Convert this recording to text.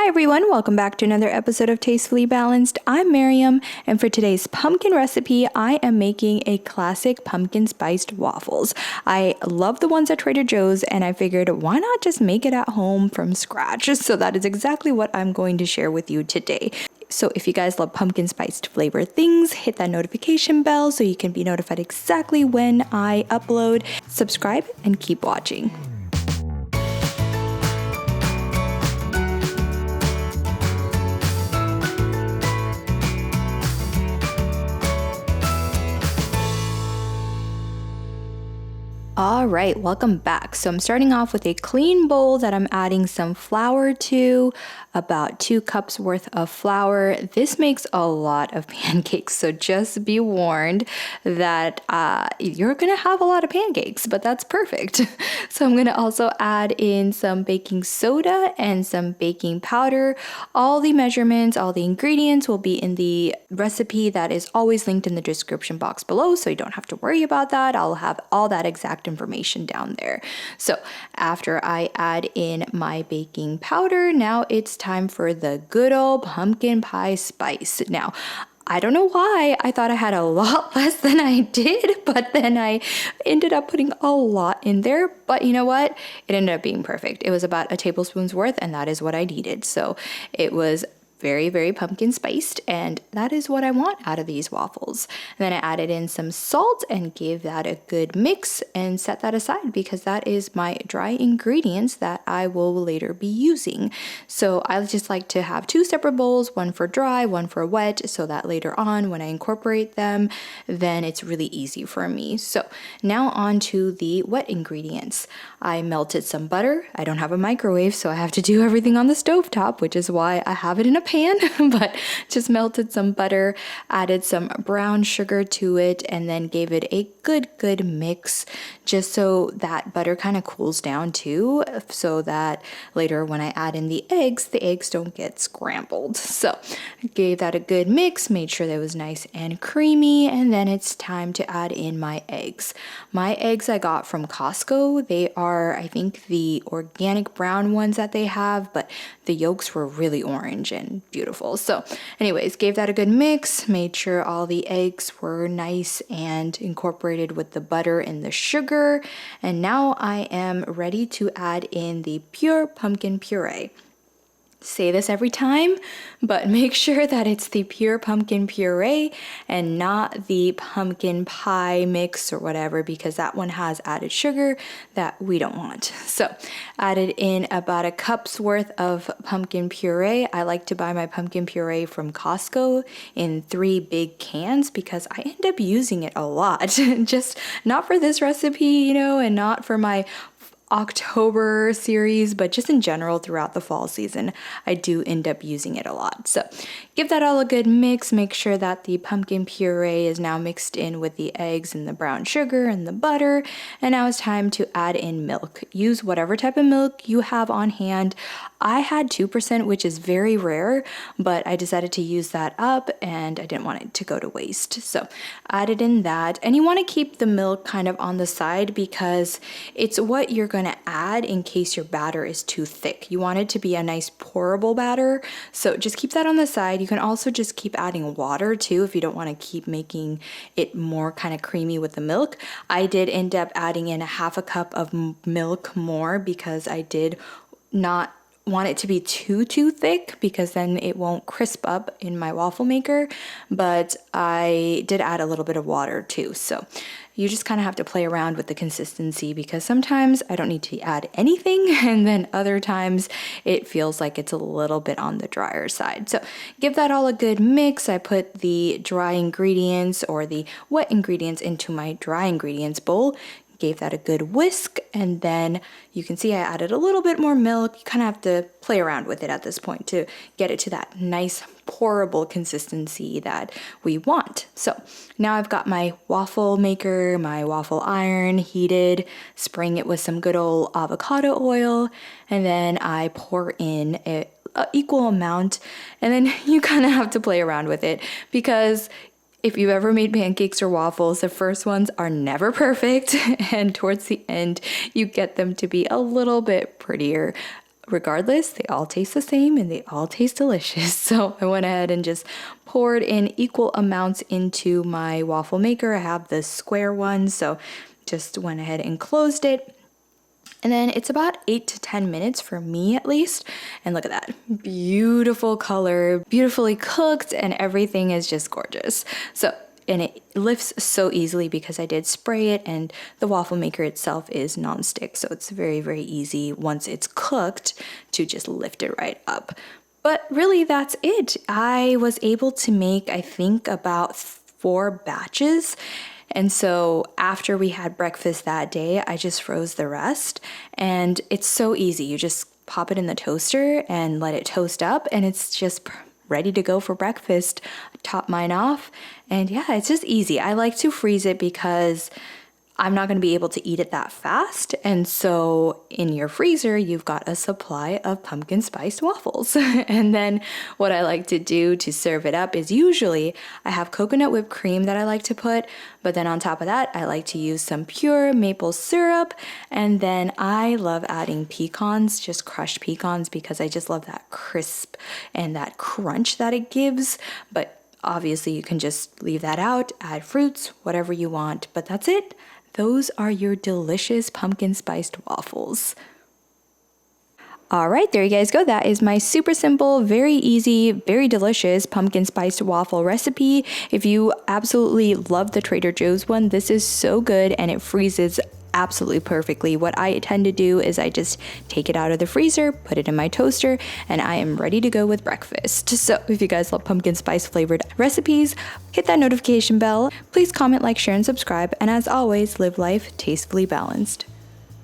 Hi everyone, welcome back to another episode of Tastefully Balanced. I'm Miriam, and for today's pumpkin recipe, I am making a classic pumpkin spiced waffles. I love the ones at Trader Joe's, and I figured why not just make it at home from scratch? So that is exactly what I'm going to share with you today. So if you guys love pumpkin spiced flavored things, hit that notification bell so you can be notified exactly when I upload. Subscribe and keep watching. All right, welcome back. So I'm starting off with a clean bowl that I'm adding some flour to, about 2 cups worth of flour. This makes a lot of pancakes, so just be warned that you're gonna have a lot of pancakes, but that's perfect. So I'm gonna also add in some baking soda and some baking powder. All the measurements, all the ingredients will be in the recipe that is always linked in the description box below, so you don't have to worry about that. I'll have all that exact information down there. So after I add in my baking powder, now it's time for the good old pumpkin pie spice. Now, I don't know why I thought I had a lot less than I did, but then I ended up putting a lot in there. But you know what? It ended up being perfect. It was about a tablespoon's worth, and that is what I needed. So it was very, very pumpkin spiced, and that is what I want out of these waffles. And then I added in some salt and gave that a good mix and set that aside because that is my dry ingredients that I will later be using. So I just like to have 2 separate bowls, one for dry, one for wet, so that later on when I incorporate them, then it's really easy for me. So now on to the wet ingredients. I melted some butter. I don't have a microwave, so I have to do everything on the stovetop, which is why I have it in a pan, but just melted some butter, added some brown sugar to it, and then gave it a good mix just so that butter kind of cools down too, so that later when I add in the eggs don't get scrambled. So I gave that a good mix, made sure that it was nice and creamy, and then it's time to add in my eggs. My eggs I got from Costco. They are, I think, the organic brown ones that they have, but the yolks were really orange and beautiful. So anyways, gave that a good mix, made sure all the eggs were nice and incorporated with the butter and the sugar. And now I am ready to add in the pure pumpkin puree. Say this every time, but make sure that it's the pure pumpkin puree and not the pumpkin pie mix or whatever, because that one has added sugar that we don't want. So added in about a cup's worth of pumpkin puree. I like to buy my pumpkin puree from Costco in 3 big cans because I end up using it a lot. Just not for this recipe, and not for my October series, but just in general throughout the fall season, I do end up using it a lot. So give that all a good mix. Make sure that the pumpkin puree is now mixed in with the eggs and the brown sugar and the butter. And now it's time to add in milk. Use whatever type of milk you have on hand. I had 2%, which is very rare, but I decided to use that up and I didn't want it to go to waste. So added in that, and you want to keep the milk kind of on the side because it's what you're going to add in case your batter is too thick. You want it to be a nice pourable batter, so just keep that on the side. You can also just keep adding water too if you don't want to keep making it more kind of creamy with the milk. I did end up adding in a 1/2 cup of milk more because I did not want it to be too thick because then it won't crisp up in my waffle maker, but I did add a little bit of water too. So you just kind of have to play around with the consistency because sometimes I don't need to add anything and then other times it feels like it's a little bit on the drier side. So give that all a good mix. I put the dry ingredients or the wet ingredients into my dry ingredients bowl. Gave that a good whisk, and then you can see I added a little bit more milk. You kind of have to play around with it at this point to get it to that nice pourable consistency that we want. So now I've got my waffle maker, my waffle iron heated, spraying it with some good old avocado oil, and then I pour in a equal amount, and then you kind of have to play around with it because if you've ever made pancakes or waffles, the first ones are never perfect, and towards the end, you get them to be a little bit prettier. regardless, they all taste the same and they all taste delicious. So I went ahead and just poured in equal amounts into my waffle maker. I have the square one, so just went ahead and closed it. And then it's about 8 to 10 minutes for me at least. And look at that, beautiful color, beautifully cooked, and everything is just gorgeous. And it lifts so easily because I did spray it, and the waffle maker itself is non-stick. So it's very, very easy once it's cooked to just lift it right up. But really that's it. I was able to make, I think, about 4 batches. And so after we had breakfast that day, I just froze the rest. And it's so easy. You just pop it in the toaster and let it toast up, and it's just ready to go for breakfast. I top mine off, and yeah, it's just easy. I like to freeze it because I'm not going to be able to eat it that fast. And so in your freezer, you've got a supply of pumpkin spiced waffles. And then what I like to do to serve it up is usually I have coconut whipped cream that I like to put, but then on top of that, I like to use some pure maple syrup. And then I love adding pecans, just crushed pecans, because I just love that crisp and that crunch that it gives. But obviously you can just leave that out, add fruits, whatever you want, but that's it. Those are your delicious pumpkin spiced waffles. All right, there you guys go. That is my super simple, very easy, very delicious pumpkin spiced waffle recipe. If you absolutely love the Trader Joe's one, this is so good and it freezes absolutely perfectly. What I tend to do is I just take it out of the freezer, put it in my toaster, and I am ready to go with breakfast. So if you guys love pumpkin spice flavored recipes, hit that notification bell. Please comment, like, share, and subscribe. And as always, live life tastefully balanced.